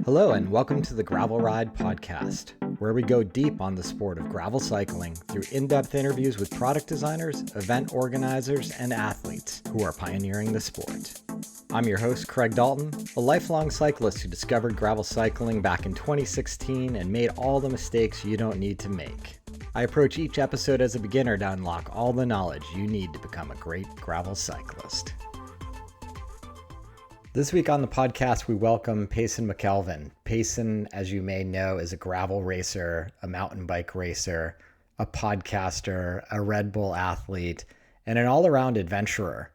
Hello, and welcome to the Gravel Ride podcast, where we go deep on the sport of gravel cycling through in-depth interviews with product designers, event organizers, and athletes who are pioneering the sport. I'm your host, Craig Dalton, a lifelong cyclist who discovered gravel cycling back in 2016 and made all the mistakes you don't need to make. I approach each episode as a beginner to unlock all the knowledge you need to become a great gravel cyclist. This week on the podcast, we welcome Payson McElveen. Payson, as you may know, is a gravel racer, a mountain bike racer, a podcaster, a Red Bull athlete, and an all-around adventurer.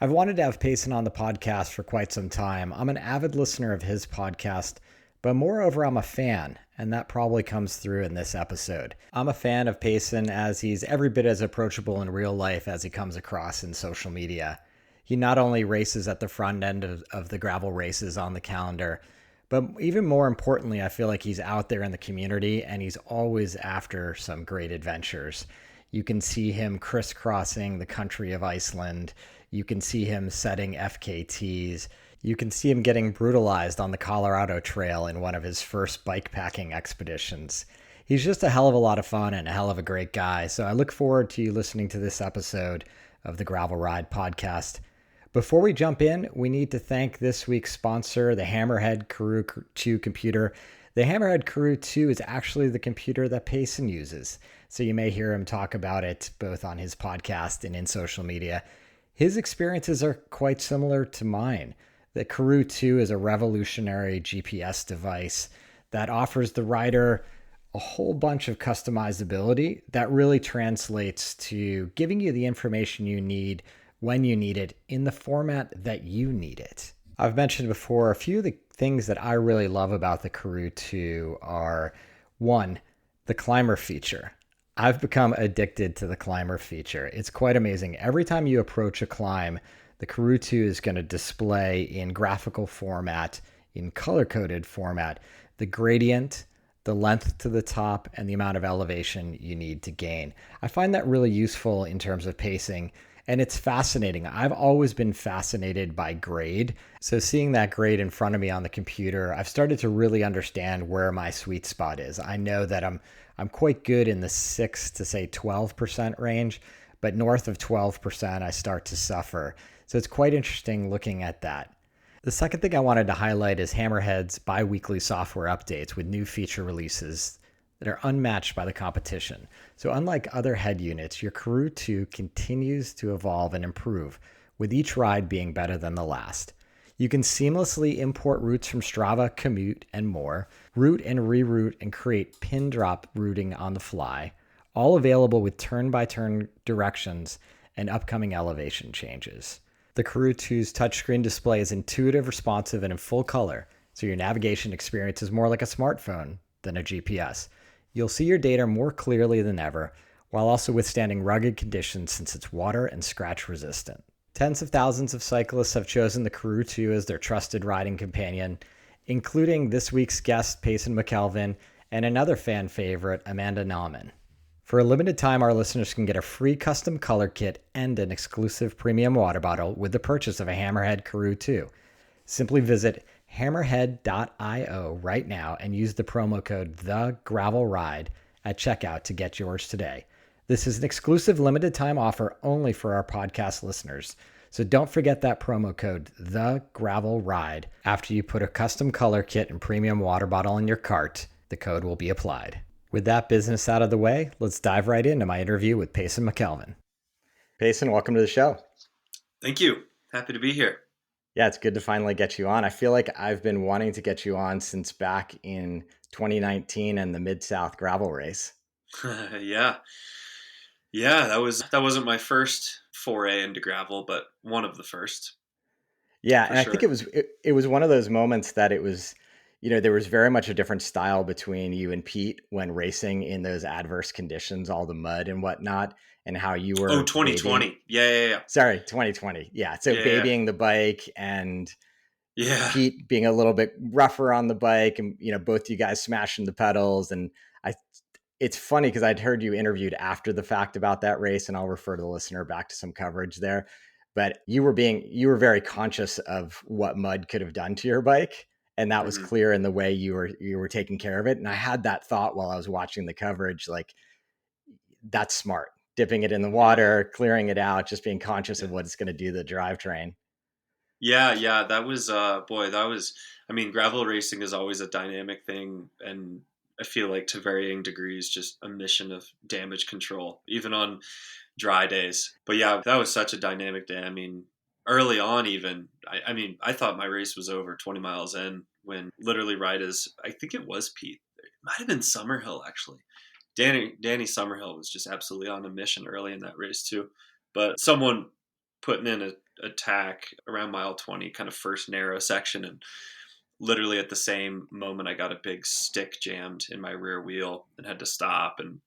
I've wanted to have Payson on the podcast for quite some time. I'm an avid listener of his podcast, but moreover, I'm a fan, and that probably comes through in this episode. I'm a fan of Payson as he's every bit as approachable in real life as he comes across in social media. He not only races at the front end of the gravel races on the calendar, but even more importantly, I feel like he's out there in the community and he's always after some great adventures. You can see him crisscrossing the country of Iceland. You can see him setting FKTs. You can see him getting brutalized on the Colorado Trail in one of his first bikepacking expeditions. He's just a hell of a lot of fun and a hell of a great guy. So I look forward to you listening to this episode of the Gravel Ride podcast. Before we jump in, we need to thank this week's sponsor, the Hammerhead Karoo 2 computer. The Hammerhead Karoo 2 is actually the computer that Payson uses, so you may hear him talk about it both on his podcast and in social media. His experiences are quite similar to mine. The Karoo 2 is a revolutionary GPS device that offers the rider a whole bunch of customizability that really translates to giving you the information you need when you need it in the format that you need it. I've mentioned before, a few of the things that I really love about the Karoo 2 are, one, the climber feature. I've become addicted to the climber feature. It's quite amazing. Every time you approach a climb, the Karoo 2 is going to display in graphical format, in color-coded format, the gradient, the length to the top, and the amount of elevation you need to gain. I find that really useful in terms of pacing. And it's fascinating. I've always been fascinated by grade. So seeing that grade in front of me on the computer, I've started to really understand where my sweet spot is. I know that I'm quite good in the 6 to say 12% range, but north of 12%, I start to suffer. So it's quite interesting looking at that. The second thing I wanted to highlight is Hammerhead's bi-weekly software updates with new feature releases that are unmatched by the competition. So unlike other head units, your Karoo 2 continues to evolve and improve, with each ride being better than the last. You can seamlessly import routes from Strava, Commute, and more, route and reroute and create pin drop routing on the fly, all available with turn-by-turn directions and upcoming elevation changes. The Karoo 2's touchscreen display is intuitive, responsive, and in full color, so your navigation experience is more like a smartphone than a GPS. You'll see your data more clearly than ever, while also withstanding rugged conditions since it's water and scratch resistant. Tens of thousands of cyclists have chosen the Karoo 2 as their trusted riding companion, including this week's guest, Payson McElveen, and another fan favorite, Amanda Nauman. For a limited time, our listeners can get a free custom color kit and an exclusive premium water bottle with the purchase of a Hammerhead Karoo 2. Simply visit hammerhead.io right now and use the promo code TheGravelRide at checkout to get yours today. This is an exclusive limited time offer only for our podcast listeners. So don't forget that promo code TheGravelRide after you put a custom color kit and premium water bottle in your cart. The code will be applied. With that business out of the way, let's dive right into my interview with Payson McElveen. Payson, welcome to the show. Thank you. Happy to be here. Yeah, it's good to finally get you on. I feel like I've been wanting to get you on since back in 2019 and the Mid-South gravel race. Yeah. That wasn't my first foray into gravel, but one of the first. Yeah, and I think it was one of those moments that it was, there was very much a different style between you and Pete when racing in those adverse conditions, all the mud and whatnot, and how you were. Oh, 2020. Yeah. Sorry, 2020. Yeah. So babying the bike and Pete being a little bit rougher on the bike and, both you guys smashing the pedals. And it's funny because I'd heard you interviewed after the fact about that race, and I'll refer the listener back to some coverage there. But you were very conscious of what mud could have done to your bike. And that was Hmm. clear in the way you were taking care of it. And I had that thought while I was watching the coverage, like, that's smart. Dipping it in the Yeah. water, clearing it out, just being conscious Yeah. of what it's going to do to the drivetrain. Yeah, yeah, that was boy, that was I mean, gravel racing is always a dynamic thing, and I feel like to varying degrees just a mission of damage control even on dry days. But yeah, that was such a dynamic day. I mean, early on even I mean, I thought my race was over 20 miles in when literally right as I think it was Pete. It might have been Summerhill actually. Danny Summerhill was just absolutely on a mission early in that race too. But someone putting in a attack around mile 20, kind of first narrow section, and literally at the same moment I got a big stick jammed in my rear wheel and had to stop and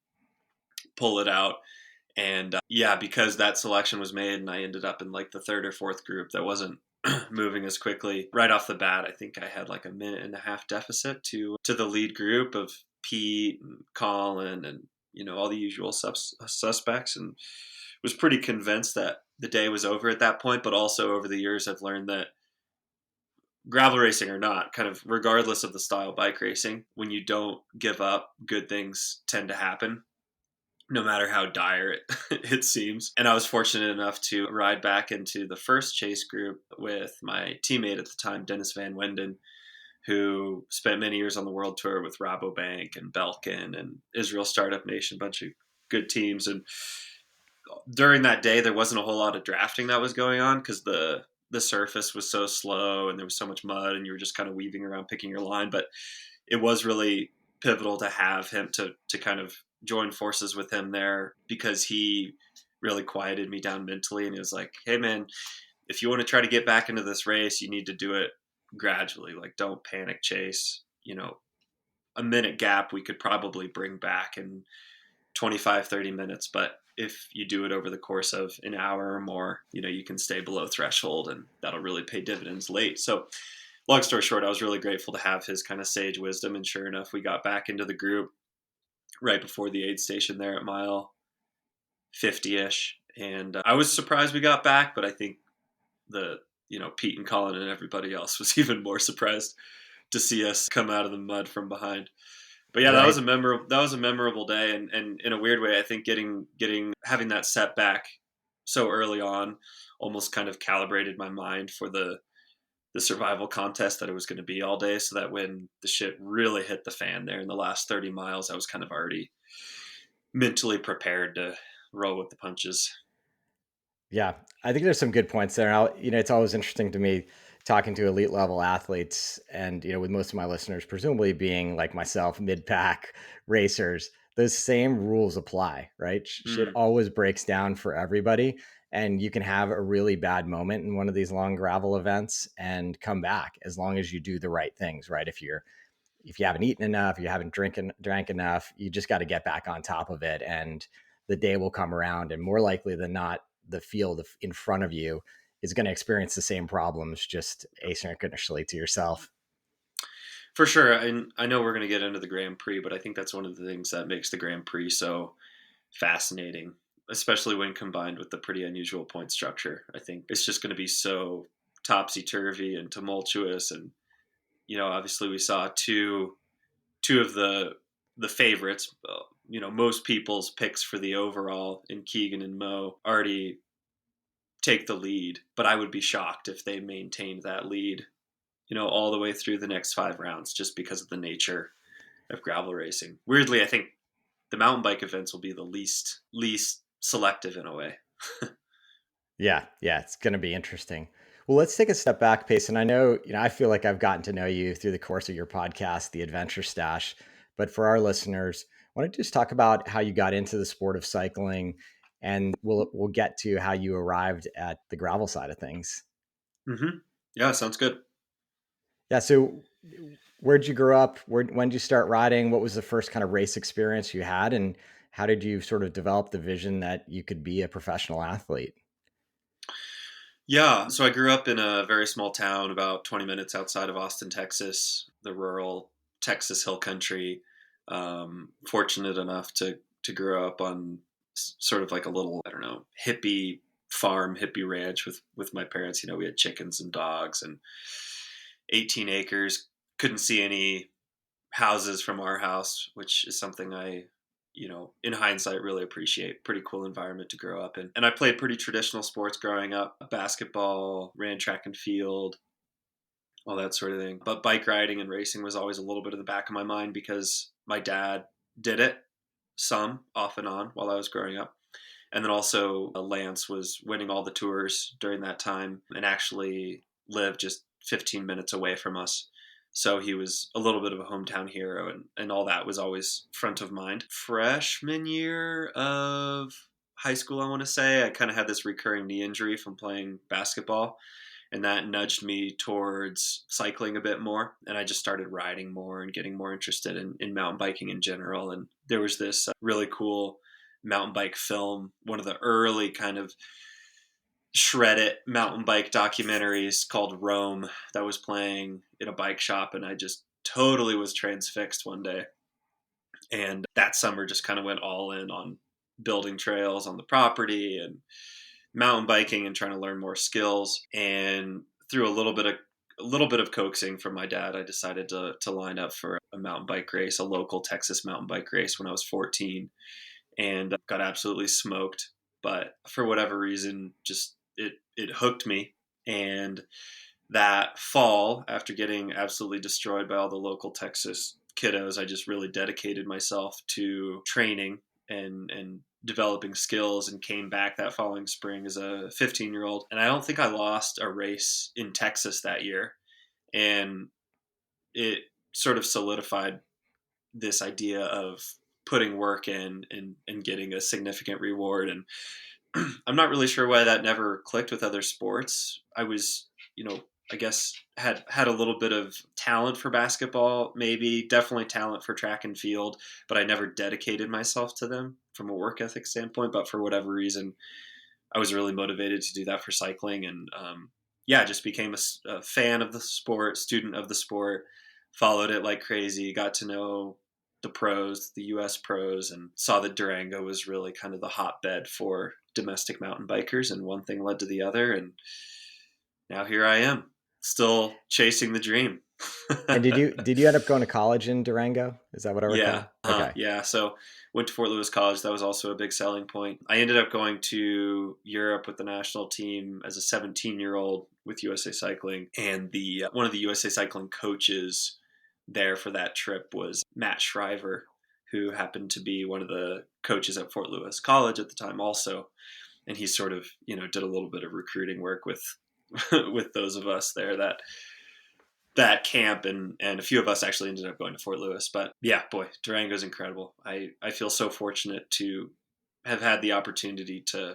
pull it out. And yeah, because that selection was made and I ended up in like the third or fourth group that wasn't moving as quickly right off the bat. I think I had like a minute and a half deficit to the lead group of Pete and Colin and all the usual suspects, and was pretty convinced that the day was over at that point. But also over the years I've learned that gravel racing or not, kind of regardless of the style bike racing, when you don't give up, good things tend to happen no matter how dire it seems. And I was fortunate enough to ride back into the first chase group with my teammate at the time, Dennis Van Wenden, who spent many years on the world tour with Rabobank and Belkin and Israel Startup Nation, a bunch of good teams. And during that day, there wasn't a whole lot of drafting that was going on because the surface was so slow and there was so much mud and you were just kind of weaving around picking your line. But it was really pivotal to have him to kind of join forces with him there, because he really quieted me down mentally, and he was like, hey man, if you want to try to get back into this race, you need to do it gradually. Like, don't panic chase. A minute gap we could probably bring back in 25-30 minutes, but if you do it over the course of an hour or more, you can stay below threshold, and that'll really pay dividends late. So long story short, I was really grateful to have his kind of sage wisdom. And sure enough, we got back into the group right before the aid station there at mile 50-ish. And I was surprised we got back, but I think Pete and Colin and everybody else was even more surprised to see us come out of the mud from behind. But yeah, Right. that was a memorable day. And in a weird way, I think having that setback so early on almost kind of calibrated my mind for the survival contest that it was going to be all day, so that when the shit really hit the fan there in the last 30 miles, I was kind of already mentally prepared to roll with the punches. Yeah, I think there's some good points there. It's always interesting to me talking to elite level athletes, and with most of my listeners presumably being like myself, mid pack racers, those same rules apply, right? Shit Mm, always breaks down for everybody, and you can have a really bad moment in one of these long gravel events and come back as long as you do the right things, right? If you haven't eaten enough, you haven't drank enough, you just got to get back on top of it, and the day will come around. And more likely than not, the field in front of you is going to experience the same problems, just asynchronously to yourself. for sure. And I know we're going to get into the Grand Prix, but I think that's one of the things that makes the Grand Prix so fascinating, especially when combined with the pretty unusual point structure. I think it's just going to be so topsy turvy and tumultuous. And obviously we saw two of the favorites. Most people's picks for the overall in Keegan and Mo already take the lead, but I would be shocked if they maintained that lead, all the way through the next 5 rounds, just because of the nature of gravel racing. Weirdly, I think the mountain bike events will be the least selective in a way. Yeah, it's going to be interesting. Well, let's take a step back, Payson. I know, I feel like I've gotten to know you through the course of your podcast, The Adventure Stash. But for our listeners, why don't you just talk about how you got into the sport of cycling, and we'll get to how you arrived at the gravel side of things. Mm-hmm. Yeah, sounds good. Yeah. So, where'd you grow up? When did you start riding? What was the first kind of race experience you had, and how did you sort of develop the vision that you could be a professional athlete? Yeah, so I grew up in a very small town about 20 minutes outside of Austin, Texas, the rural Texas hill country. Fortunate enough to grow up on sort of like a little, I don't know, hippie farm, hippie ranch with my parents. We had chickens and dogs and 18 acres. couldn't see any houses from our house, which is something I, in hindsight, really appreciate. Pretty cool environment to grow up in. And I played pretty traditional sports growing up: basketball, ran track and field, all that sort of thing. But bike riding and racing was always a little bit of the back of my mind because my dad did it some off and on while I was growing up. And then also Lance was winning all the tours during that time and actually lived just 15 minutes away from us. So he was a little bit of a hometown hero, and all that was always front of mind. Freshman year of high school, I want to say, I kind of had this recurring knee injury from playing basketball, and that nudged me towards cycling a bit more. And I just started riding more and getting more interested in mountain biking in general. And there was this really cool mountain bike film, one of the early kind of shred it mountain bike documentaries called Rome, that was playing in a bike shop. And I just totally was transfixed one day. And that summer just kind of went all in on building trails on the property and mountain biking and trying to learn more skills. And through a little bit of coaxing from my dad, I decided to line up for a mountain bike race, a local Texas mountain bike race, when I was 14, and got absolutely smoked. But for whatever reason, just it hooked me. And that fall, after getting absolutely destroyed by all the local Texas kiddos, I just really dedicated myself to training and developing skills, and came back that following spring as a 15-year-old. And I don't think I lost a race in Texas that year. And it sort of solidified this idea of putting work in and getting a significant reward. And I'm not really sure why that never clicked with other sports. I was, I guess had a little bit of talent for basketball, maybe definitely talent for track and field, but I never dedicated myself to them from a work ethic standpoint. But for whatever reason, I was really motivated to do that for cycling. And just became a fan of the sport, student of the sport, followed it like crazy, got to know the pros, the US pros, and saw that Durango was really kind of the hotbed for domestic mountain bikers. And one thing led to the other. And now here I am, still chasing the dream. And did you end up going to college in Durango? Is that what I recall? Okay. Yeah. So went to Fort Lewis College. That was also a big selling point. I ended up going to Europe with the national team as a 17-year-old with USA Cycling, and the one of the USA Cycling coaches there for that trip was Matt Shriver, who happened to be one of the coaches at Fort Lewis College at the time also. And he sort of, did a little bit of recruiting work with with those of us there that camp, and a few of us actually ended up going to Fort Lewis. But yeah, boy, Durango's incredible. I feel so fortunate to have had the opportunity to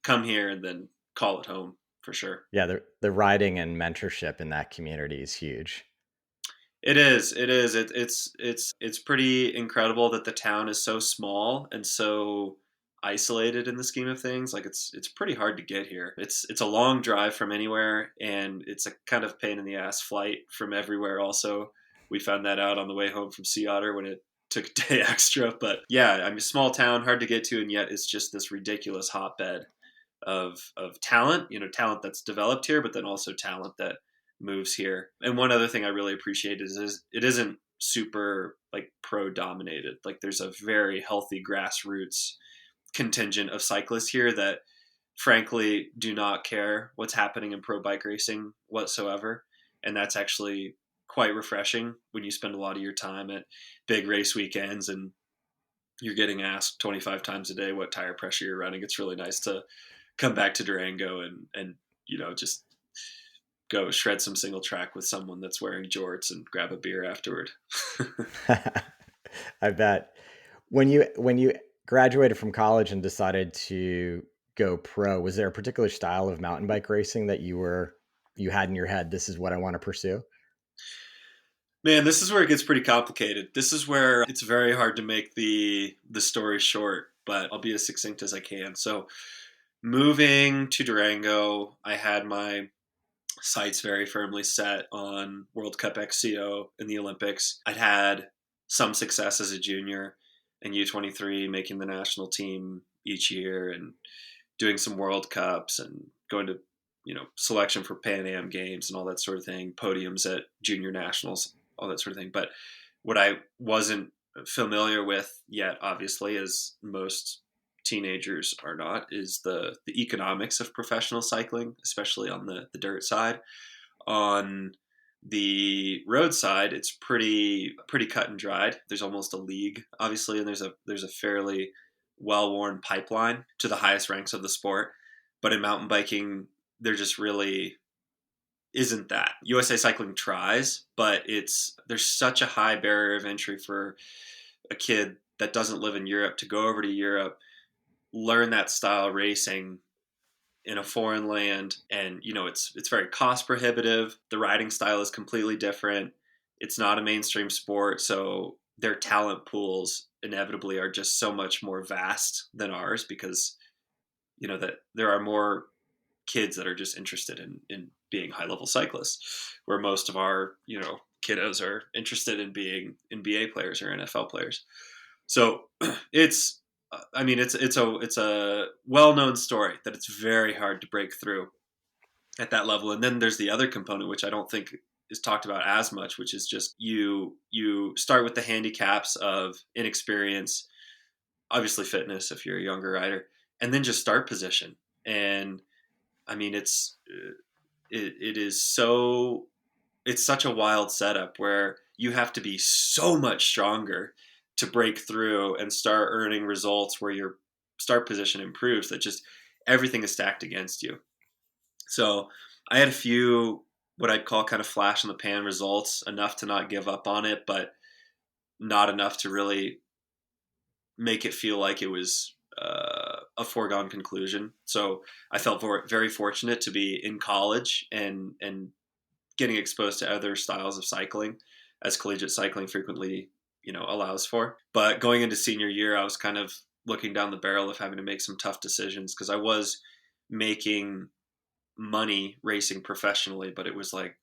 come here and then call it home, for sure. Yeah, the riding and mentorship in that community is huge. It is. It's pretty incredible that the town is so small and so isolated in the scheme of things. Like it's pretty hard to get here. It's a long drive from anywhere, and it's a kind of pain in the ass flight from everywhere. Also, we found that out on the way home from Sea Otter when it took a day extra. But yeah, I mean, small town, hard to get to, and yet it's just this ridiculous hotbed of talent. Talent that's developed here, but then also talent that moves here. And one other thing I really appreciate is it isn't super like pro dominated. Like there's a very healthy grassroots contingent of cyclists here that frankly do not care what's happening in pro bike racing whatsoever. And that's actually quite refreshing when you spend a lot of your time at big race weekends and you're getting asked 25 times a day what tire pressure you're running. It's really nice to come back to Durango and just go shred some single track with someone that's wearing jorts and grab a beer afterward. I bet. When you graduated from college and decided to go pro, was there a particular style of mountain bike racing that you had in your head, this is what I want to pursue? Man, this is where it gets pretty complicated. This is where it's very hard to make the story short, but I'll be as succinct as I can. So moving to Durango, I had my sights very firmly set on World Cup XCO in the Olympics. I'd had some success as a junior in U23, making the national team each year and doing some World Cups and going to selection for Pan Am games and all that sort of thing, podiums at junior nationals, all that sort of thing. But what I wasn't familiar with yet, obviously, as most teenagers are not, is the economics of professional cycling, especially on the dirt side. On the road side, it's pretty cut and dried. There's almost a league, obviously, and there's a fairly well-worn pipeline to the highest ranks of the sport. But in mountain biking, there just really isn't that. USA Cycling tries, but there's such a high barrier of entry for a kid that doesn't live in Europe to go over to Europe, learn that style of racing in a foreign land, and it's very cost prohibitive. The riding style is completely different. It's not a mainstream sport, so their talent pools inevitably are just so much more vast than ours, because that there are more kids that are just interested in being high level cyclists, where most of our kiddos are interested in being NBA players or NFL players. So it's a well-known story that it's very hard to break through at that level. And then there's the other component, which I don't think is talked about as much, which is just you start with the handicaps of inexperience, obviously fitness if you're a younger rider, and then just start position. And I mean, it's such a wild setup where you have to be so much stronger to break through and start earning results where your start position improves, that just everything is stacked against you. So I had a few what I'd call kind of flash in the pan results, enough to not give up on it, but not enough to really make it feel like it was a foregone conclusion. So I felt very fortunate to be in college and getting exposed to other styles of cycling, as collegiate cycling frequently allows for. But going into senior year, I was kind of looking down the barrel of having to make some tough decisions, because I was making money racing professionally, but it was like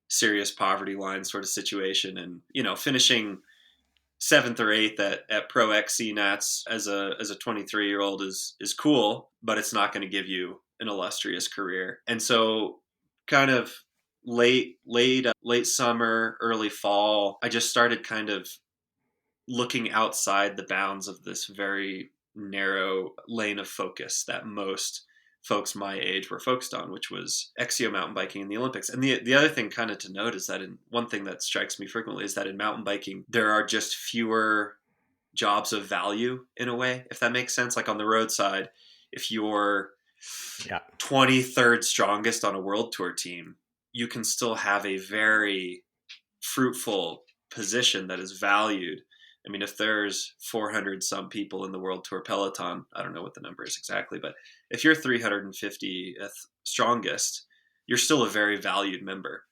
serious poverty line sort of situation. And finishing 7th or 8th at Pro XC Nats as a 23-year-old is cool, but it's not going to give you an illustrious career. And so kind of late summer, early fall, I just started kind of looking outside the bounds of this very narrow lane of focus that most folks my age were focused on, which was XCO mountain biking in the Olympics. And the other thing kind of to note is that one thing that strikes me frequently is that in mountain biking, there are just fewer jobs of value in a way, if that makes sense. Like on the road side, if you're 23rd strongest on a world tour team, you can still have a very fruitful position that is valued. I mean, if there's 400 some people in the World Tour peloton, I don't know what the number is exactly, but if you're 350th strongest, you're still a very valued member.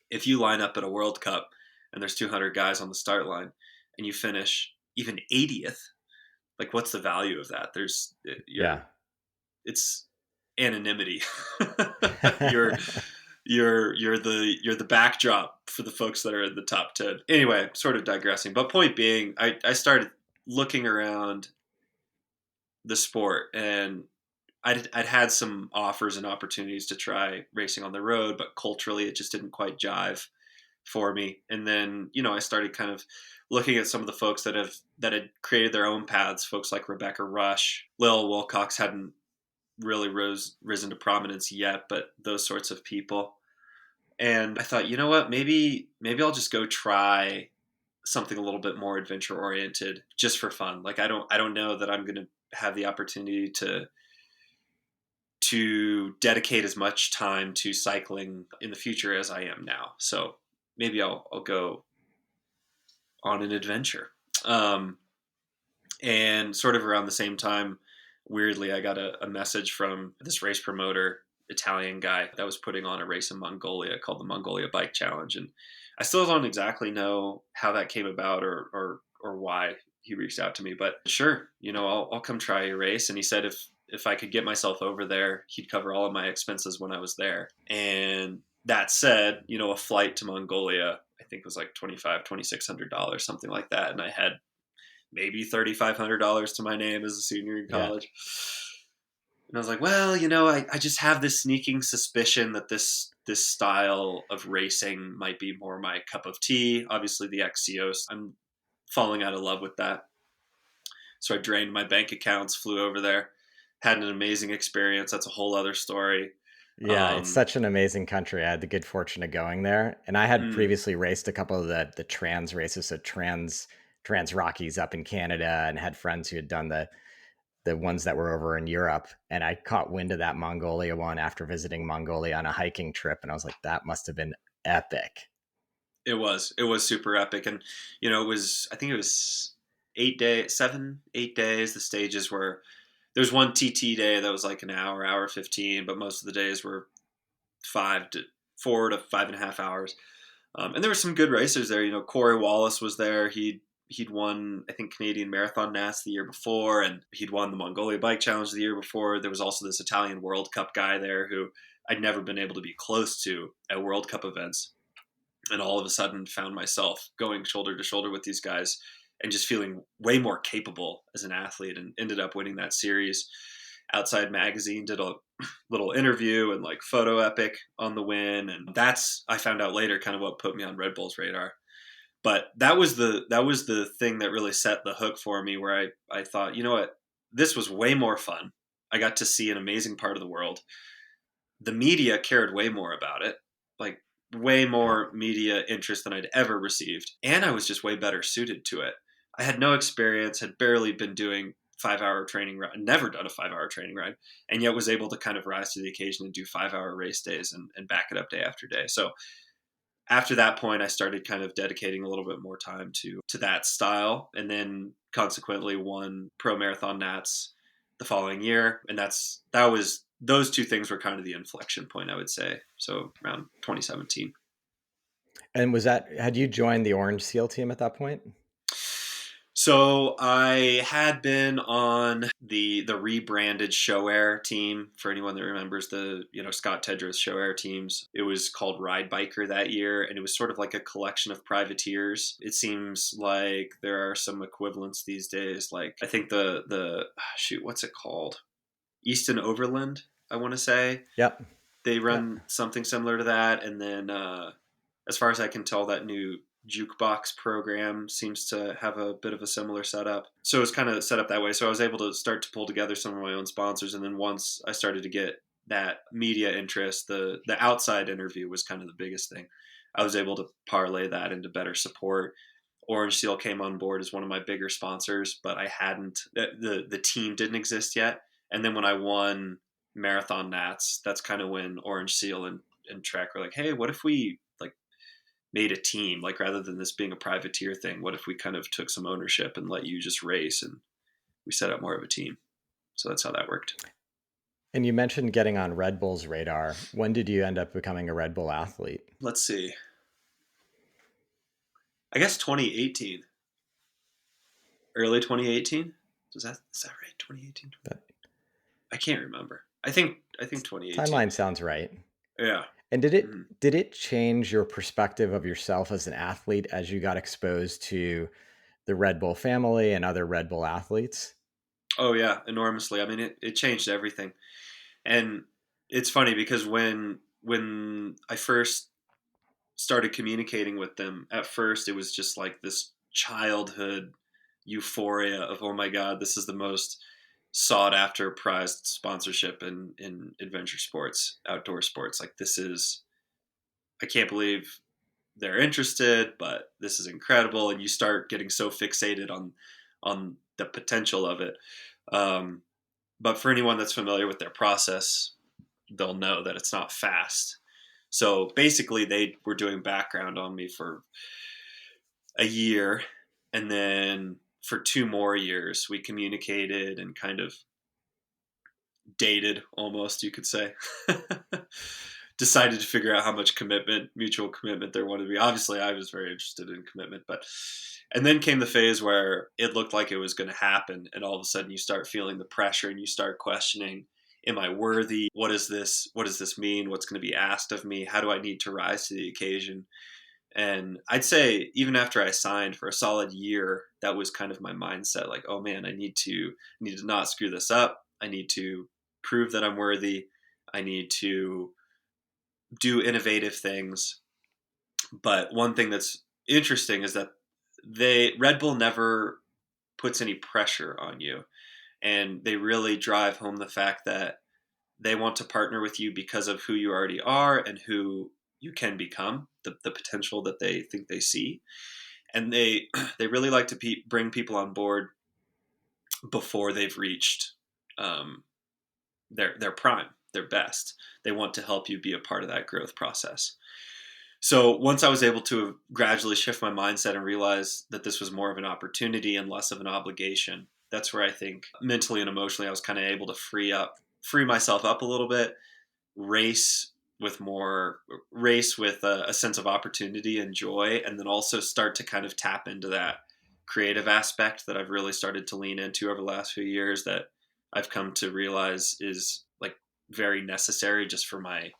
If you line up at a World Cup and there's 200 guys on the start line and you finish even 80th, like what's the value of that? It's anonymity. You're the backdrop for the folks that are in the top 10. Anyway, sort of digressing, but point being, I started looking around the sport, and I'd had some offers and opportunities to try racing on the road, but culturally it just didn't quite jive for me. And then, I started kind of looking at some of the folks that had created their own paths, folks like Rebecca Rush. Lil Wilcox hadn't really risen to prominence yet, but those sorts of people. And I thought, you know what, maybe I'll just go try something a little bit more adventure oriented just for fun. Like I don't know that I'm going to have the opportunity to dedicate as much time to cycling in the future as I am now. So maybe I'll go on an adventure. And sort of around the same time, weirdly, I got a message from this race promoter, Italian guy, that was putting on a race in Mongolia called the Mongolia Bike Challenge. And I still don't exactly know how that came about or why he reached out to me, but sure, I'll come try your race. And he said if I could get myself over there, he'd cover all of my expenses when I was there. And that said, a flight to Mongolia, I think was like $2,600, something like that. And I had maybe $3,500 to my name as a senior in college. And I was like, well, I just have this sneaking suspicion that this style of racing might be more my cup of tea. Obviously, the XCOs, I'm falling out of love with that. So I drained my bank accounts, flew over there, had an amazing experience. That's a whole other story. Yeah, it's Um, such an amazing country. I had the good fortune of going there, and I had mm, previously raced a couple of the trans races, so trans Rockies up in Canada, and had friends who had done the ones that were over in Europe. And I caught wind of that Mongolia one after visiting Mongolia on a hiking trip, and I was like, that must have been epic. it was super epic, and it was, I think it was 8 days, 7, 8 days. The stages were, there's one TT day that was like an hour 15, but most of the days were 4 to 5.5 hours. And there were some good racers there. Corey Wallace was there. He'd won, I think, Canadian Marathon Nats the year before, and he'd won the Mongolia Bike Challenge the year before. There was also this Italian World Cup guy there who I'd never been able to be close to at World Cup events, and all of a sudden found myself going shoulder to shoulder with these guys and just feeling way more capable as an athlete, and ended up winning that series. Outside Magazine did a little interview and like photo epic on the win, and that's, I found out later, kind of what put me on Red Bull's radar. But that was the thing that really set the hook for me, where I thought, you know what, this was way more fun. I got to see an amazing part of the world. The media cared way more about it, like way Yeah. more media interest than I'd ever received, and I was just way better suited to it. I had no experience, had barely been doing 5 hour training ride, never done a 5 hour training ride, and yet was able to kind of rise to the occasion and do 5 hour race days, and back it up day after day. So after that point, I started kind of dedicating a little bit more time to that style, and then consequently won pro marathon Nats the following year. And that was, those two things were kind of the inflection point, I would say. So around 2017. And had you joined the Orange SEAL team at that point? So I had been on the rebranded Show Air team. For anyone that remembers the Scott Tedros Show Air teams, it was called Ride Biker that year, and it was sort of like a collection of privateers. It seems like there are some equivalents these days. Like, I think the shoot, what's it called? Easton Overland, I want to say. Yep. They Yep. run something similar to that, and then as far as I can tell, that new jukebox program seems to have a bit of a similar setup. So it was kind of set up that way. So I was able to start to pull together some of my own sponsors, and then once I started to get that media interest, the outside interview was kind of the biggest thing. I was able to parlay that into better support. Orange Seal came on board as one of my bigger sponsors, but I hadn't, the team didn't exist yet. And then when I won Marathon Nats, that's kind of when Orange Seal and Trek were like, hey, what if we like made a team? Like, rather than this being a privateer thing, what if we kind of took some ownership and let you just race, and we set up more of a team? So that's how that worked. And you mentioned getting on Red Bull's radar. When did you end up becoming a Red Bull athlete? Let's see. I guess 2018, early 2018. Is that right? 2018. That I can't remember. I think 2018. timeline sounds right. Yeah. And Mhm. did it change your perspective of yourself as an athlete as you got exposed to the Red Bull family and other Red Bull athletes? Oh yeah, enormously. I mean, it changed everything. And it's funny because when I first started communicating with them, at first it was just like this childhood euphoria of, oh my god, this is the most sought after prized sponsorship in adventure sports, outdoor sports. Like, this is, I can't believe they're interested, but this is incredible. And you start getting so fixated on the potential of it. Um, but for anyone that's familiar with their process, they'll know that it's not fast. So basically, they were doing background on me for a year, and then for 2 more years, we communicated and kind of dated, almost, you could say. Decided to figure out how much mutual commitment there wanted to be. Obviously, I was very interested in commitment, but and then came the phase where it looked like it was going to happen, and all of a sudden you start feeling the pressure and you start questioning, am I worthy? What is this? What does this mean? What's going to be asked of me? How do I need to rise to the occasion? And I'd say even after I signed for a solid year, that was kind of my mindset. Like, oh man, I need to not screw this up. I need to prove that I'm worthy. I need to do innovative things. But one thing that's interesting is that Red Bull never puts any pressure on you, and they really drive home the fact that they want to partner with you because of who you already are and who you can become, the potential that they think they see. And they they really like to bring people on board before they've reached their prime, their best. They want to help you be a part of that growth process. So once I was able to gradually shift my mindset and realize that this was more of an opportunity and less of an obligation, that's where I think mentally and emotionally I was kind of able to free myself up a little bit, race race with a sense of opportunity and joy, and then also start to kind of tap into that creative aspect that I've really started to lean into over the last few years, that I've come to realize is like very necessary just for my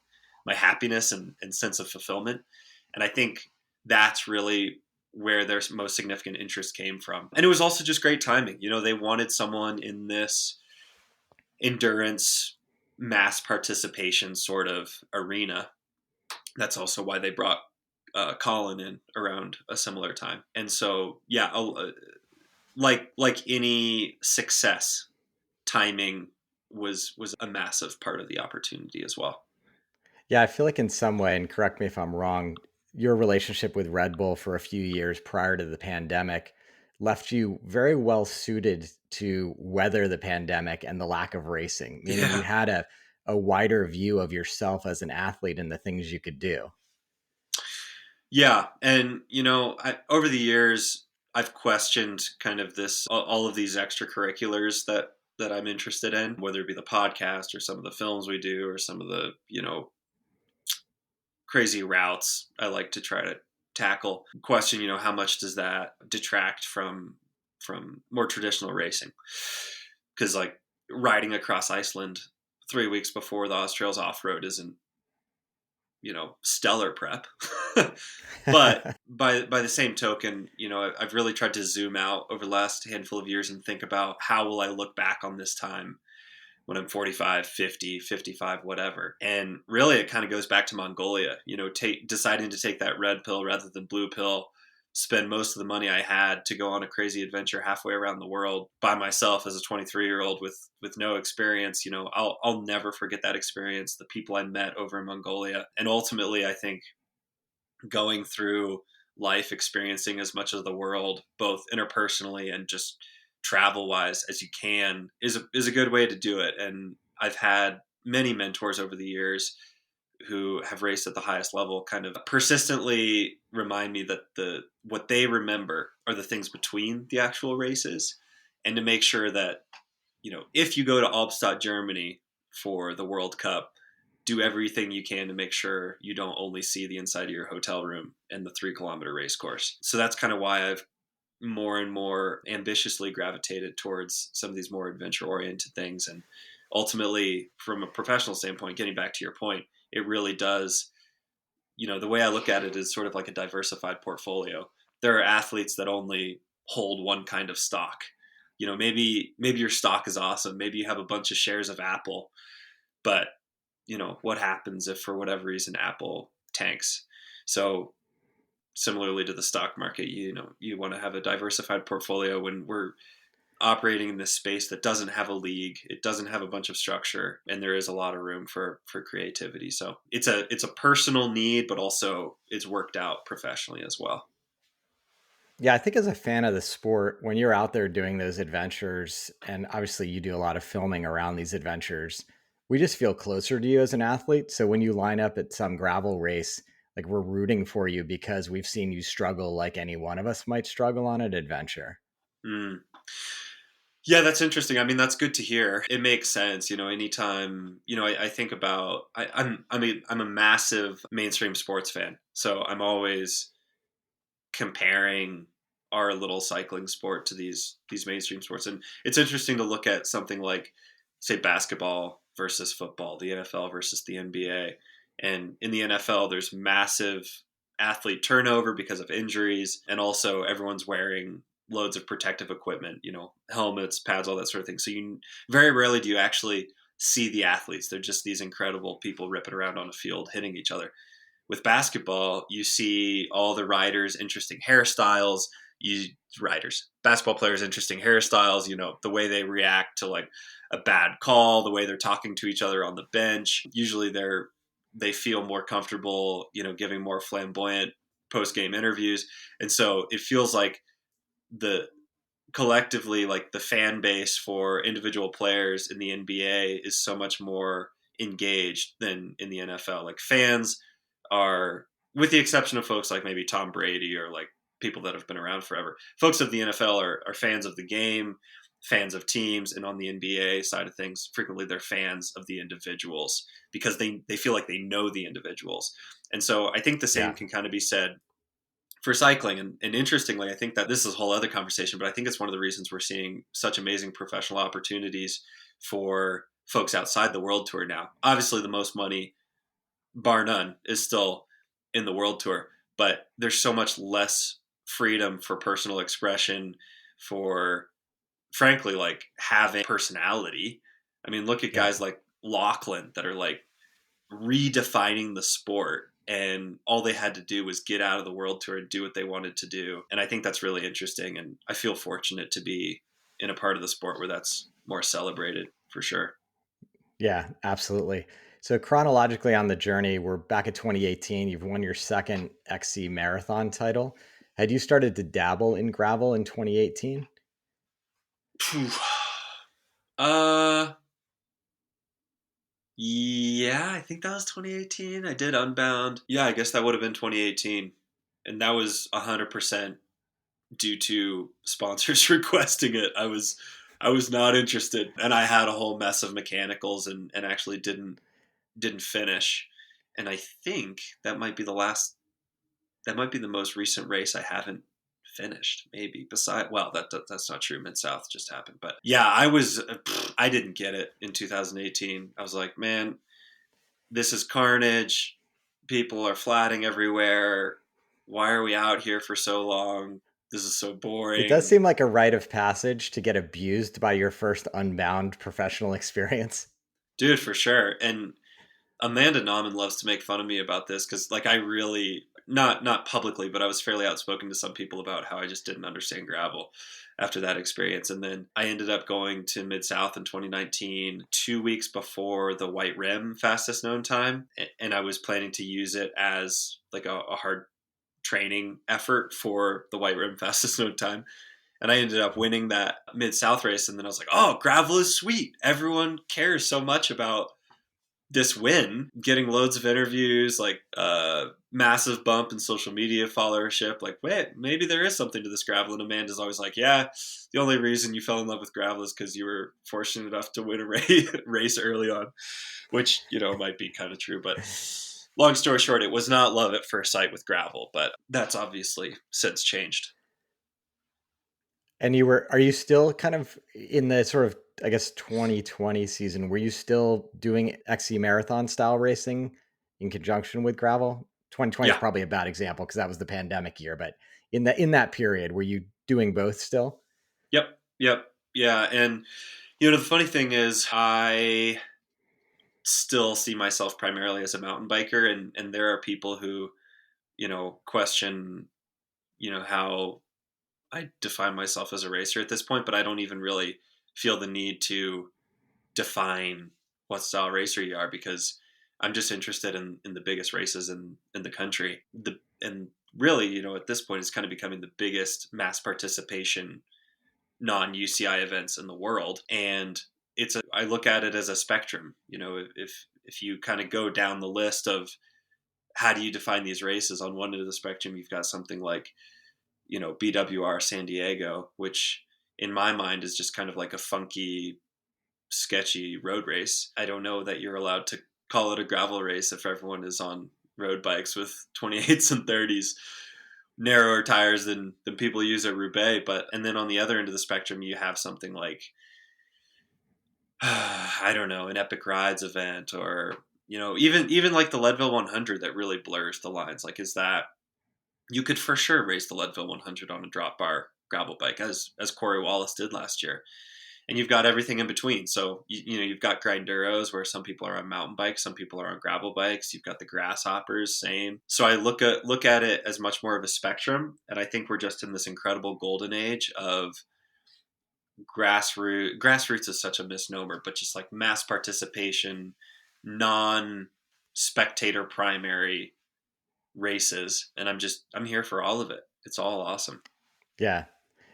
happiness and sense of fulfillment. And I think that's really where their most significant interest came from. And it was also just great timing. They wanted someone in this endurance, mass participation sort of arena. That's also why they brought Colin in around a similar time. And so, yeah, like any success, timing was a massive part of the opportunity as well. Yeah, I feel like in some way, and correct me if I'm wrong, your relationship with Red Bull for a few years prior to the pandemic left you very well suited to weather the pandemic and the lack of racing, meaning you Yeah. had a wider view of yourself as an athlete and the things you could do. Yeah. And, over the years, I've questioned kind of all of these extracurriculars that I'm interested in, whether it be the podcast or some of the films we do or some of the, crazy routes I like to try to tackle. Question, how much does that detract from more traditional racing? Because like riding across Iceland 3 weeks before the Australia's off-road isn't, stellar prep. But by the same token, I've really tried to zoom out over the last handful of years and think about how will I look back on this time when I'm 45, 50, 55, whatever. And really it kind of goes back to Mongolia, deciding to take that red pill rather than blue pill, spend most of the money I had to go on a crazy adventure halfway around the world by myself as a 23-year-old with no experience. I'll never forget that experience, the people I met over in Mongolia. And ultimately, I think going through life, experiencing as much of the world, both interpersonally and just travel wise as you can, is a good way to do it. And I've had many mentors over the years who have raced at the highest level kind of persistently remind me that what they remember are the things between the actual races, and to make sure that, if you go to Albstadt, Germany for the World Cup, do everything you can to make sure you don't only see the inside of your hotel room and the 3-kilometer race course. So that's kind of why I've more and more ambitiously gravitated towards some of these more adventure oriented things. And ultimately, from a professional standpoint, getting back to your point, it really does, the way I look at it is sort of like a diversified portfolio. There are athletes that only hold one kind of stock. Maybe your stock is awesome. Maybe you have a bunch of shares of Apple, but what happens if for whatever reason Apple tanks? So similarly to the stock market, you want to have a diversified portfolio. When we're operating in this space that doesn't have a league, it doesn't have a bunch of structure, and there is a lot of room for creativity. So it's a personal need, but also it's worked out professionally as well. Yeah, I think as a fan of the sport, when you're out there doing those adventures, and obviously you do a lot of filming around these adventures, we just feel closer to you as an athlete. So when you line up at some gravel race, like we're rooting for you because we've seen you struggle like any one of us might struggle on an adventure. Mm. Yeah, that's interesting. I mean, that's good to hear. It makes sense. Anytime, I think about, I'm a massive mainstream sports fan. So I'm always comparing our little cycling sport to these mainstream sports. And it's interesting to look at something like, say, basketball versus football, the NFL versus the NBA. And in the NFL, there's massive athlete turnover because of injuries, and also everyone's wearing loads of protective equipment, helmets, pads, all that sort of thing. So you very rarely do you actually see the athletes. They're just these incredible people ripping around on a field, hitting each other. With basketball, you see all the riders, interesting hairstyles. Basketball players, interesting hairstyles. The way they react to like a bad call, the way they're talking to each other on the bench. Usually, they feel more comfortable, giving more flamboyant post game interviews, and so it feels like the collectively, like the fan base for individual players in the NBA is so much more engaged than in the NFL. Like fans are, with the exception of folks like maybe Tom Brady or like people that have been around forever, folks of the NFL are fans of the game, fans of teams, and on the NBA side of things, frequently they're fans of the individuals because they feel like they know the individuals. And so I think the same Yeah. can kind of be said for cycling. And interestingly, I think that this is a whole other conversation, but I think it's one of the reasons we're seeing such amazing professional opportunities for folks outside the World Tour now. Obviously, the most money, bar none, is still in the World Tour, but there's so much less freedom for personal expression, for frankly, like having personality. I mean, look at Yeah. guys like Lachlan that are like redefining the sport, and all they had to do was get out of the World Tour and do what they wanted to do. And I think that's really interesting, and I feel fortunate to be in a part of the sport where that's more celebrated, for sure. Yeah, absolutely. So chronologically on the journey, we're back at 2018. You've won your second XC marathon title. Had you started to dabble in gravel in 2018? Phew. uh yeah, I think that was 2018. I did Unbound. Yeah, I guess that would have been 2018, and that was 100% due to sponsors requesting it. I was not interested, and I had a whole mess of mechanicals, and actually didn't finish. And I think that might be the most recent race I haven't finished, maybe. That's not true. Mid South just happened, but yeah, I didn't get it in 2018. I was like, man, this is carnage. People are flatting everywhere. Why are we out here for so long? This is so It does boring. seem like a rite of passage to get abused by your first Unbound professional experience. Dude, for sure. And Amanda Nauman loves to make fun of me about this because, like, I really not publicly, but I was fairly outspoken to some people about how I just didn't understand gravel after that experience. And then I ended up going to Mid South in 2019, 2 weeks before the White Rim fastest known time, and I was planning to use it as like a hard training effort for the White Rim fastest known time. And I ended up winning that Mid South race, and then I was like, "Oh, gravel is sweet. Everyone cares so much about this win, getting loads of interviews, like massive bump in social media followership. Like, wait, maybe there is something to this gravel." And Amanda's always like, "Yeah, the only reason you fell in love with gravel is because you were fortunate enough to win a race early on," which might be kind of true. But long story short, it was not love at first sight with gravel, but that's obviously since changed. And are you still kind of in the sort of, I guess, 2020 season? Were you still doing XC marathon style racing in conjunction with gravel? 2020 is Yeah. probably a bad example because that was the pandemic year, but in that period, were you doing both still? Yep. Yep. Yeah. And the funny thing is, I still see myself primarily as a mountain biker, and there are people who question how I define myself as a racer at this point, but I don't even really feel the need to define what style racer you are, because I'm just interested in the biggest races in the country. And really, at this point, it's kind of becoming the biggest mass participation non-UCI events in the world. And I look at it as a spectrum. If you kind of go down the list of how do you define these races, on one end of the spectrum, you've got something like, BWR San Diego, which in my mind is just kind of like a funky, sketchy road race. I don't know that you're allowed to call it a gravel race if everyone is on road bikes with 28s and 30s, narrower tires than people use at Roubaix. And then on the other end of the spectrum, you have something like, I don't know, an Epic Rides event, or even like the Leadville 100 that really blurs the lines. Like, is that you could for sure race the Leadville 100 on a drop bar gravel bike, as Corey Wallace did last year. and you've got everything in between. So you've got grinduros where some people are on mountain bikes, some people are on gravel bikes. You've got the grasshoppers, same. So I look at it as much more of a spectrum, and I think we're just in this incredible golden age of grassroots is such a misnomer, but just like mass participation, non spectator primary races, and I'm here for all of it. It's all awesome. Yeah.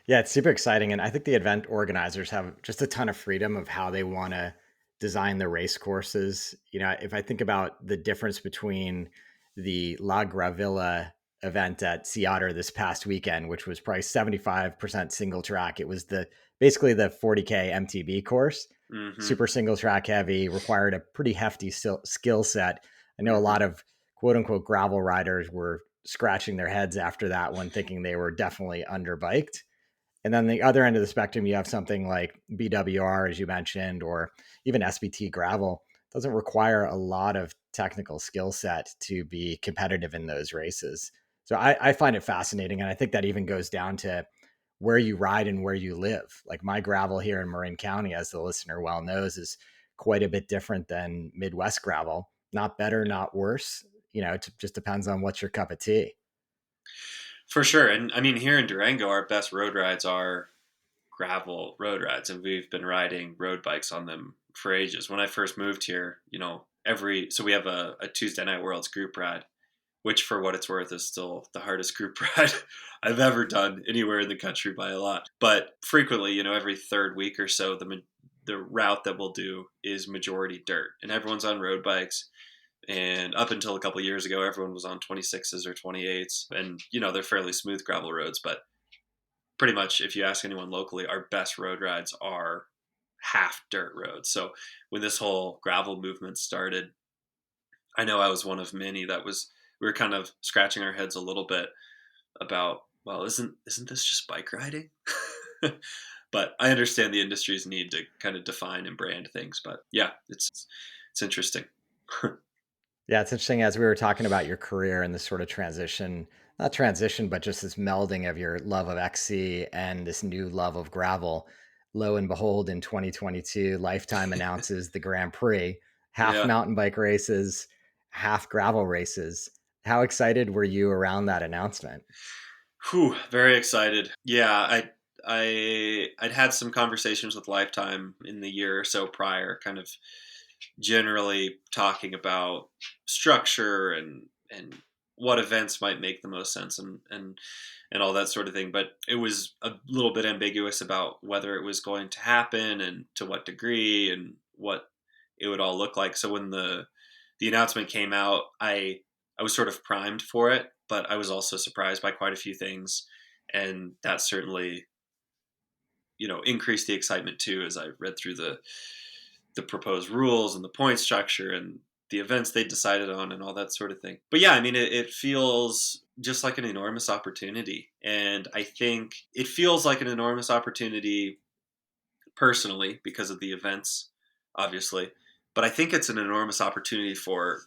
Yeah, it's super exciting. And I think the event organizers have just a ton of freedom of how they want to design the race courses. If I think about the difference between the La Gravilla event at Sea Otter this past weekend, which was probably 75% single track, it was basically the 40K MTB course, Mm-hmm. super single track heavy, required a pretty hefty skill set. I know a Mm-hmm. lot of quote unquote gravel riders were scratching their heads after that one, thinking they were definitely underbiked. And then the other end of the spectrum, you have something like BWR, as you mentioned, or even SBT gravel. Doesn't require a lot of technical skill set to be competitive in those races. So I find it fascinating. And I think that even goes down to where you ride and where you live. Like my gravel here in Marin County, as the listener well knows, is quite a bit different than Midwest gravel. Not better, not worse. It just depends on what's your cup of tea. For sure. And I mean, here in Durango, our best road rides are gravel road rides, and we've been riding road bikes on them for ages. When I first moved here, so we have a Tuesday Night Worlds group ride, which for what it's worth is still the hardest group ride I've ever done anywhere in the country by a lot. But frequently, every third week or so, the route that we'll do is majority dirt, and everyone's on road bikes. And up until a couple of years ago, everyone was on 26s or 28s, and they're fairly smooth gravel roads. But pretty much, if you ask anyone locally, our best road rides are half dirt roads. So when this whole gravel movement started, I know I was one of many we were kind of scratching our heads a little bit about, well, isn't this just bike riding? But I understand the industry's need to kind of define and brand things. But yeah, it's interesting. Yeah, it's interesting as we were talking about your career and this sort of transition, not transition, but just this melding of your love of XC and this new love of gravel. Lo and behold, in 2022, Lifetime announces the Grand Prix, half Yeah. mountain bike races, half gravel races. How excited were you around that announcement? Whew, very excited. Yeah, I'd had some conversations with Lifetime in the year or so prior, kind of generally talking about structure and what events might make the most sense and all that sort of thing. But it was a little bit ambiguous about whether it was going to happen and to what degree and what it would all look like. So when the announcement came out, I was sort of primed for it, but I was also surprised by quite a few things, and that certainly increased the excitement too as I read through the proposed rules and the point structure and the events they decided on and all that sort of thing. But yeah, I mean, it feels just like an enormous opportunity. And I think it feels like an enormous opportunity personally because of the events, obviously. But I think it's an enormous opportunity for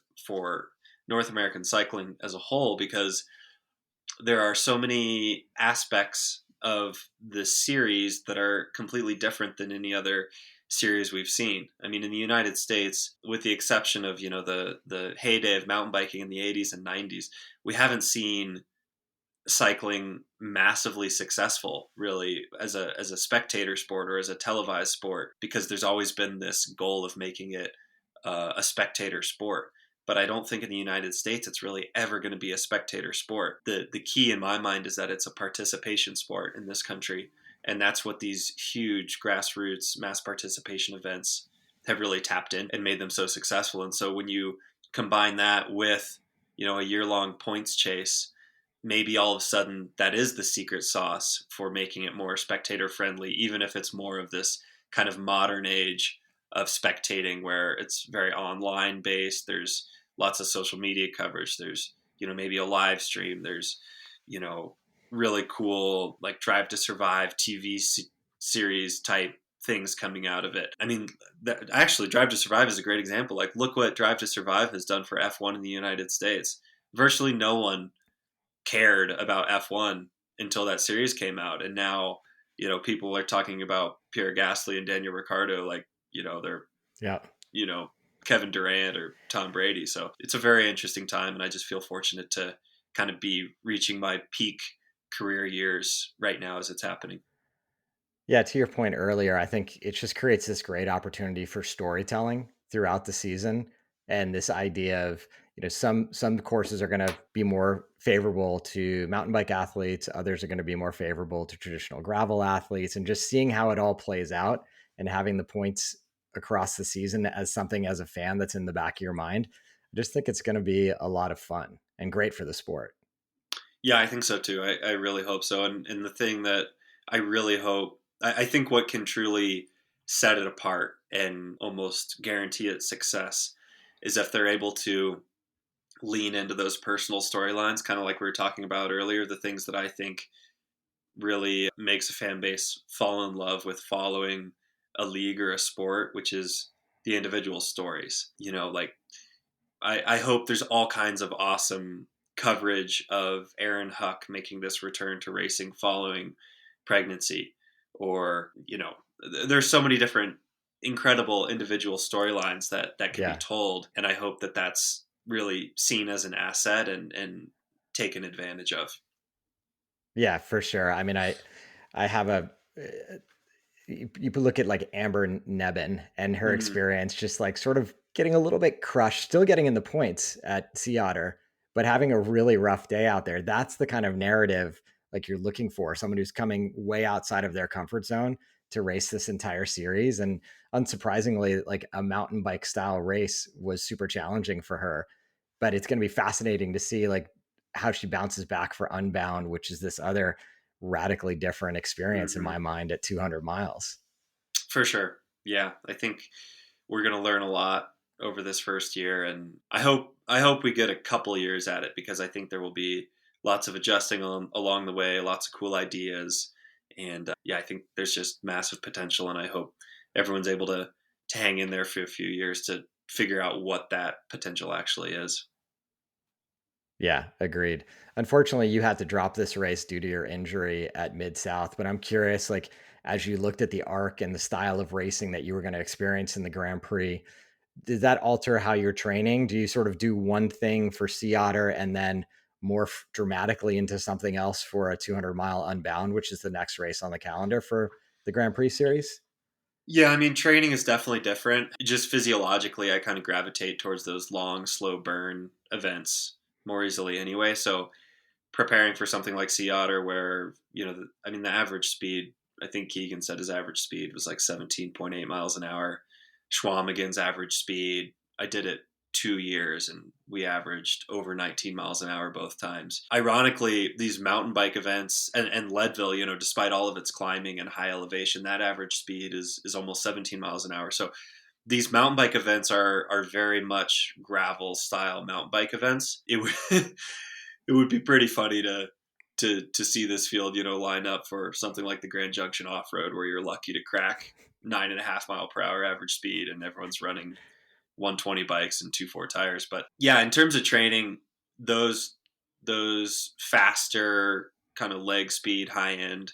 North American cycling as a whole because there are so many aspects of the series that are completely different than any other series we've seen. I mean, in the United States, with the exception of the heyday of mountain biking in the 80s and 90s, we haven't seen cycling massively successful really as a spectator sport or as a televised sport because there's always been this goal of making it a spectator sport. But I don't think in the United States it's really ever going to be a spectator sport. The key in my mind is that it's a participation sport in this country, and that's what these huge grassroots mass participation events have really tapped in and made them so successful. And so when you combine that with a year-long points chase, maybe all of a sudden that is the secret sauce for making it more spectator friendly, even if it's more of this kind of modern age of spectating where it's very online based. There's lots of social media coverage. There's, maybe a live stream. There's, really cool like Drive to Survive series type things coming out of it. I mean, actually Drive to Survive is a great example. Like, look what Drive to Survive has done for F1 in the United States. Virtually no one cared about F1 until that series came out. And now, people are talking about Pierre Gasly and Daniel Ricciardo, like, they're, Yeah. you know, Kevin Durant or Tom Brady. So it's a very interesting time. And I just feel fortunate to kind of be reaching my peak career years right now as it's happening. Yeah, to your point earlier, I think it just creates this great opportunity for storytelling throughout the season, and this idea of, some courses are going to be more favorable to mountain bike athletes, others are going to be more favorable to traditional gravel athletes, and just seeing how it all plays out and having the points across the season as something as a fan that's in the back of your mind. I just think it's going to be a lot of fun and great for the sport. Yeah, I think so too. I really hope so. And the thing that I really hope, I think what can truly set it apart and almost guarantee its success is if they're able to lean into those personal storylines, kind of like we were talking about earlier, the things that I think really makes a fan base fall in love with following a league or a sport, which is the individual stories. Like, I hope there's all kinds of awesome coverage of Aaron Huck making this return to racing following pregnancy, or there's so many different incredible individual storylines that can be Yeah. told, and I hope that that's really seen as an asset and taken advantage of. Yeah, for sure. I mean, I have you look at like Amber Nebben and her Mm, experience, just like sort of getting a little bit crushed, still getting in the points at Sea Otter, but having a really rough day out there. That's the kind of narrative like you're looking for, someone who's coming way outside of their comfort zone to race this entire series. And unsurprisingly, like a mountain bike style race was super challenging for her, but it's going to be fascinating to see like how she bounces back for Unbound, which is this other radically different experience in hmm my mind at 200 miles. For sure. Yeah, I think we're going to learn a lot over this first year, and I hope we get a couple years at it, because I think there will be lots of adjusting along the way, lots of cool ideas, and yeah, I think there's just massive potential, and I hope everyone's able to hang in there for a few years to figure out what that potential actually is. Yeah, agreed. Unfortunately, you had to drop this race due to your injury at Mid South, but I'm curious, like, as you looked at the arc and the style of racing that you were going to experience in the Grand Prix, did that alter how you're training? Do you sort of do one thing for Sea Otter and then morph dramatically into something else for a 200-mile Unbound, which is the next race on the calendar for the Grand Prix series? Yeah, I mean, training is definitely different. Just physiologically, I kind of gravitate towards those long, slow burn events more easily anyway. So preparing for something like Sea Otter, where I mean, the average speed, I think Keegan said his average speed was like 17.8 miles an hour. Schwamigan's average speed, I did it 2 years and we averaged over 19 miles an hour both times. Ironically, these mountain bike events and Leadville, despite all of its climbing and high elevation, that average speed is almost 17 miles an hour. So these mountain bike events are very much gravel style mountain bike events. It would be pretty funny to see this field, line up for something like the Grand Junction off road, where you're lucky to crack 9.5 mile per hour average speed, and everyone's running 120 bikes and 2.4 tires. But yeah, in terms of training, those those faster kind of leg speed, high end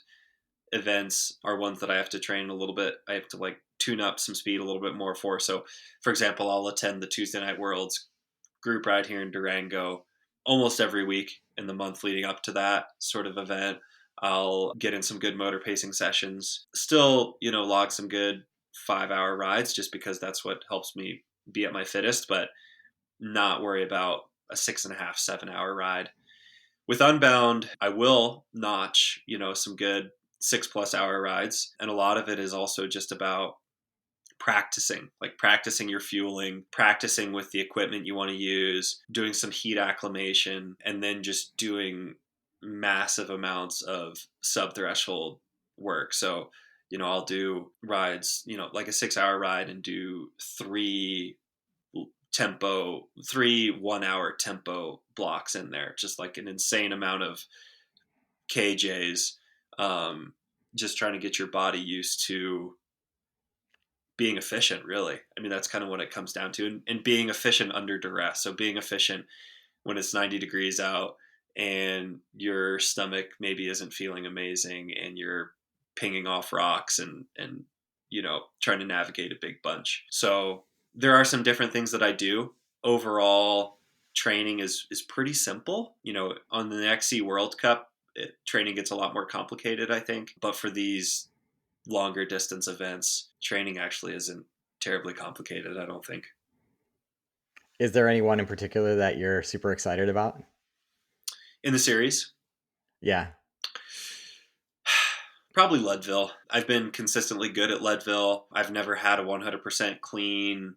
events are ones that I have to train a little bit. I have to like tune up some speed a little bit more for. So, for example, I'll attend the Tuesday Night Worlds group ride here in Durango almost every week in the month leading up to that sort of event. I'll get in some good motor pacing sessions, still, log some good 5 hour rides, just because that's what helps me be at my fittest, but not worry about a 6.5, 7 hour ride. With Unbound, I will notch, some good 6+ hour rides. And a lot of it is also just about practicing, like practicing your fueling, practicing with the equipment you want to use, doing some heat acclimation, and then just doing massive amounts of sub threshold work. So, I'll do rides, like a 6 hour ride, and do three 1 hour tempo blocks in there, just like an insane amount of KJs, um, just trying to get your body used to being efficient, really. I mean, that's kind of what it comes down to, and being efficient under duress. So being efficient when it's 90 degrees out and your stomach maybe isn't feeling amazing, and you're pinging off rocks and trying to navigate a big bunch. So there are some different things that I do. Overall, training is pretty simple. On the XC World Cup, training gets a lot more complicated, I think. But for these longer distance events, training actually isn't terribly complicated, I don't think. Is there anyone in particular that you're super excited about? In the series, Yeah. probably Leadville. I've been consistently good at Leadville. I've never had a 100% clean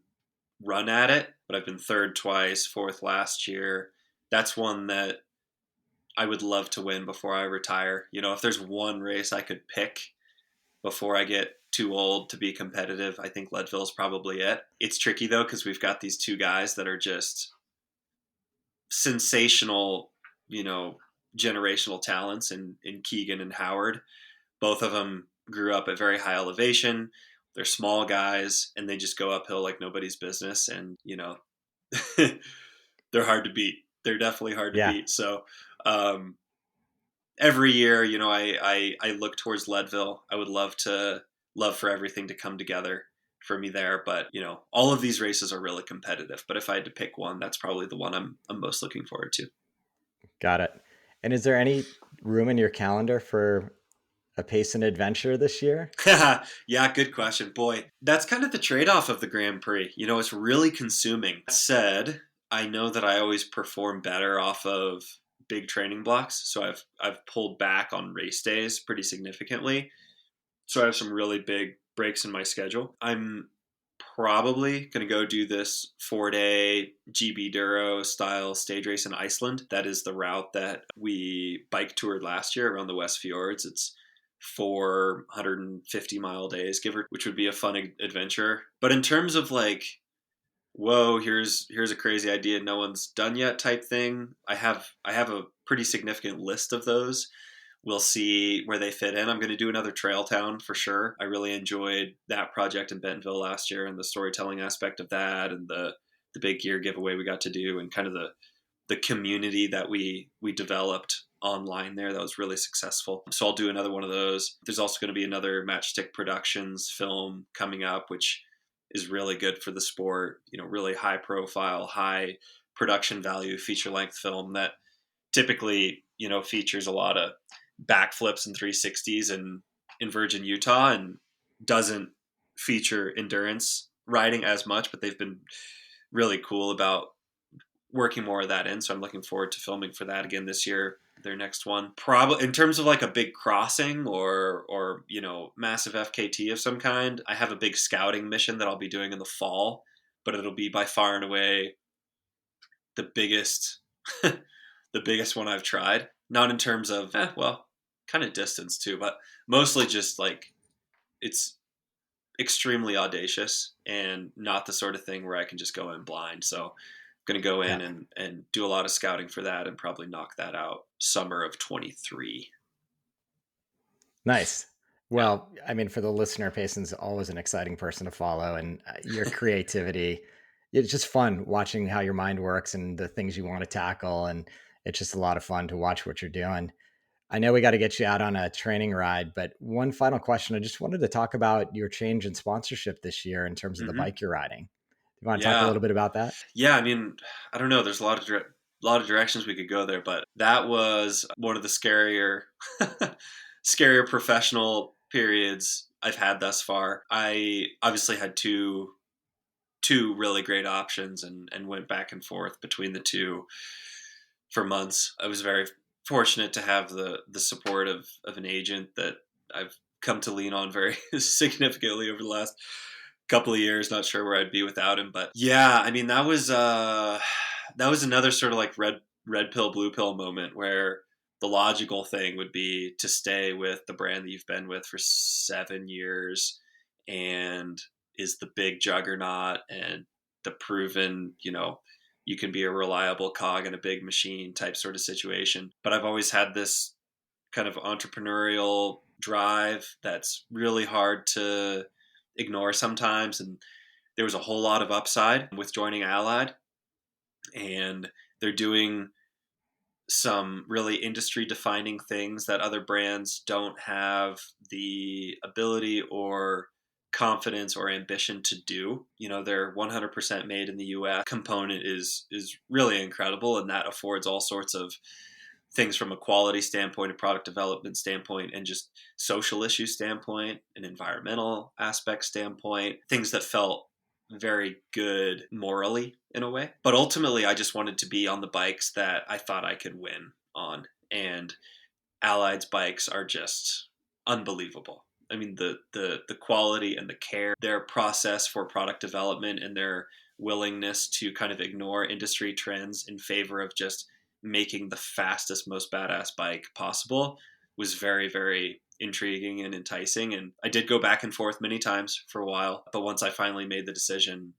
run at it, but I've been third twice, fourth last year. That's one that I would love to win before I retire. If there's one race I could pick before I get too old to be competitive, I think Leadville's probably it. It's tricky though, because we've got these two guys that are just sensational, generational talents in Keegan and Howard. Both of them grew up at very high elevation. They're small guys and they just go uphill like nobody's business. And, they're hard to beat. They're definitely hard to Yeah. beat. So, every year, I look towards Leadville. I would love for everything to come together for me there. But, all of these races are really competitive. But if I had to pick one, that's probably the one I'm most looking forward to. Got it. And is there any room in your calendar for a Payson adventure this year? Yeah, good question. Boy, that's kind of the trade-off of the Grand Prix. It's really consuming. That said, I know that I always perform better off of big training blocks. So I've pulled back on race days pretty significantly. So I have some really big breaks in my schedule. I'm probably going to go do this 4-day GB Duro style stage race in Iceland. That is the route that we bike toured last year around the West Fjords. It's 450-mile days, which would be a fun adventure. But in terms of like, whoa, here's a crazy idea no one's done yet type thing, I have a pretty significant list of those. We'll see where they fit in. I'm going to do another Trail Town for sure. I really enjoyed that project in Bentonville last year and the storytelling aspect of that and the big gear giveaway we got to do and kind of the community that we developed online there that was really successful. So I'll do another one of those. There's also going to be another Matchstick Productions film coming up, which is really good for the sport. Really high profile, high production value feature length film that typically, features a lot of backflips and 360s in Virgin, Utah, and doesn't feature endurance riding as much, but they've been really cool about working more of that in. So I'm looking forward to filming for that again this year, their next one. Probably in terms of like a big crossing or massive FKT of some kind, I have a big scouting mission that I'll be doing in the fall, but it'll be by far and away the biggest the biggest one I've tried. Not in terms of kind of distance too, but mostly just like it's extremely audacious and not the sort of thing where I can just go in blind. So I'm going to go in and do a lot of scouting for that and probably knock that out summer of 23. Nice. Well, I mean, for the listener, Payson's always an exciting person to follow, and your creativity, it's just fun watching how your mind works and the things you want to tackle. And it's just a lot of fun to watch what you're doing. I know we got to get you out on a training ride, but one final question. I just wanted to talk about your change in sponsorship this year in terms of the bike you're riding. Do you want to talk a little bit about that? Yeah, I mean, I don't know. There's a lot of directions we could go there, but that was one of the scarier professional periods I've had thus far. I obviously had two really great options and went back and forth between the two for months. I was very fortunate to have the support of an agent that I've come to lean on very significantly over the last couple of years. Not sure where I'd be without him, but yeah, I mean that was another sort of like red pill blue pill moment where the logical thing would be to stay with the brand that you've been with for 7 years and is the big juggernaut and the proven, you can be a reliable cog in a big machine type sort of situation. But I've always had this kind of entrepreneurial drive that's really hard to ignore sometimes. And there was a whole lot of upside with joining Allied. And they're doing some really industry defining things that other brands don't have the ability or confidence or ambition to do. They're 100% made in the US. Component is really incredible, and that affords all sorts of things from a quality standpoint, a product development standpoint, and just social issue standpoint, an environmental aspect standpoint, things that felt very good morally in a way. But ultimately, I just wanted to be on the bikes that I thought I could win on. And Allied's bikes are just unbelievable. I mean, the quality and the care, their process for product development and their willingness to kind of ignore industry trends in favor of just making the fastest, most badass bike possible was very, very intriguing and enticing. And I did go back and forth many times for a while, but once I finally made the decision,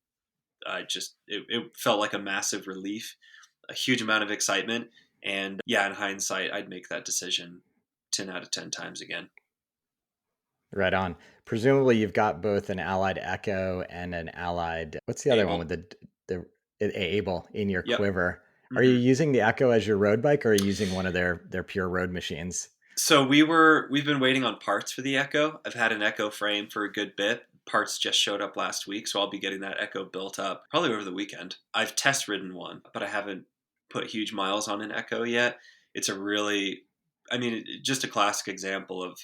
it felt like a massive relief, a huge amount of excitement. And yeah, in hindsight, I'd make that decision 10 out of 10 times again. Right on. Presumably you've got both an Allied Echo and an Allied, what's the other one with the Able in your Yep. quiver? Are you using the Echo as your road bike, or are you using one of their pure road machines? So we've been waiting on parts for the Echo. I've had an Echo frame for a good bit. Parts just showed up last week, so I'll be getting that Echo built up probably over the weekend. I've test ridden one, but I haven't put huge miles on an Echo yet. It's just a classic example of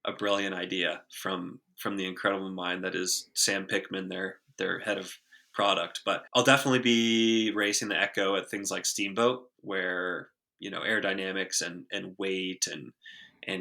a brilliant idea from the incredible mind that is Sam Pickman, their head of product. But I'll definitely be racing the Echo at things like Steamboat, where aerodynamics and weight and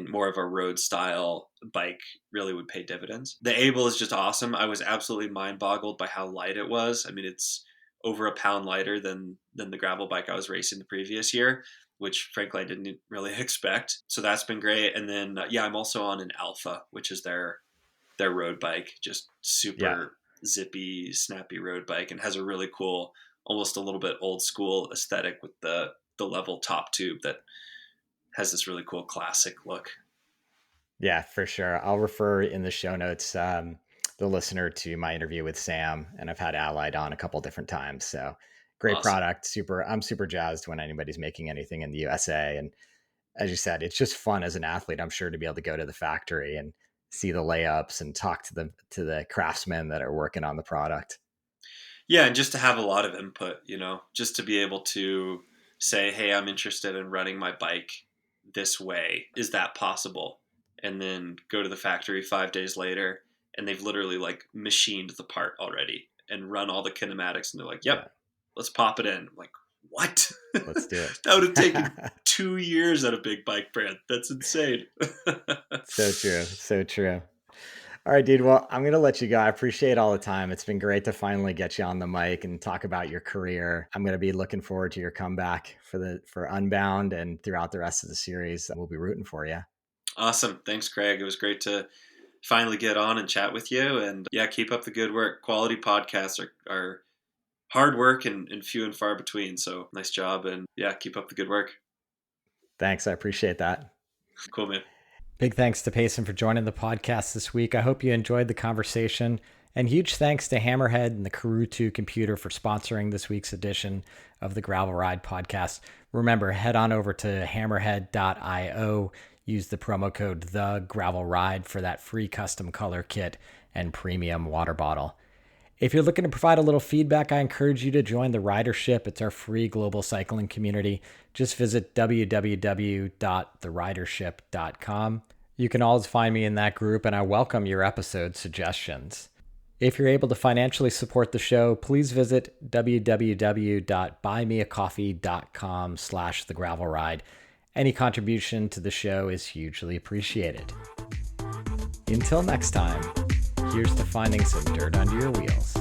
more of a road style bike really would pay dividends. The Able is just awesome. I was absolutely mind boggled by how light it was. I mean, it's over a pound lighter than the gravel bike I was racing the previous year, which frankly I didn't really expect. So that's been great. And then I'm also on an Alpha, which is their road bike, just super zippy, snappy road bike, and has a really cool, almost a little bit old school aesthetic with the level top tube that has this really cool classic look. Yeah, for sure. I'll refer in the show notes the listener to my interview with Sam, and I've had Allied on a couple different times. So great Awesome. product. I'm super jazzed when anybody's making anything in the USA. And as you said, it's just fun as an athlete, I'm sure, to be able to go to the factory and see the layups and talk to the craftsmen that are working on the product. Yeah, and just to have a lot of input, just to be able to say, hey, I'm interested in running my bike this way. Is that possible? And then go to the factory 5 days later, and they've literally like machined the part already and run all the kinematics, and they're like, yep, let's pop it in. I'm like, what? Let's do it. That would have taken 2 years at a big bike brand. That's insane. So true. So true. All right, dude. Well, I'm going to let you go. I appreciate all the time. It's been great to finally get you on the mic and talk about your career. I'm going to be looking forward to your comeback for Unbound and throughout the rest of the series. We'll be rooting for you. Awesome. Thanks, Craig. It was great to finally get on and chat with you. And yeah, keep up the good work. Quality podcasts are hard work and few and far between. So nice job. And yeah, keep up the good work. Thanks. I appreciate that. Cool, man. Big thanks to Payson for joining the podcast this week. I hope you enjoyed the conversation. And huge thanks to Hammerhead and the Karutu computer for sponsoring this week's edition of the Gravel Ride podcast. Remember, head on over to hammerhead.io. Use the promo code TheGravelRide for that free custom color kit and premium water bottle. If you're looking to provide a little feedback, I encourage you to join the Ridership. It's our free global cycling community. Just visit www.theridership.com. You can always find me in that group, and I welcome your episode suggestions. If you're able to financially support the show, please visit www.buymeacoffee.com/thegravelride. Any contribution to the show is hugely appreciated. Until next time, here's to finding some dirt under your wheels.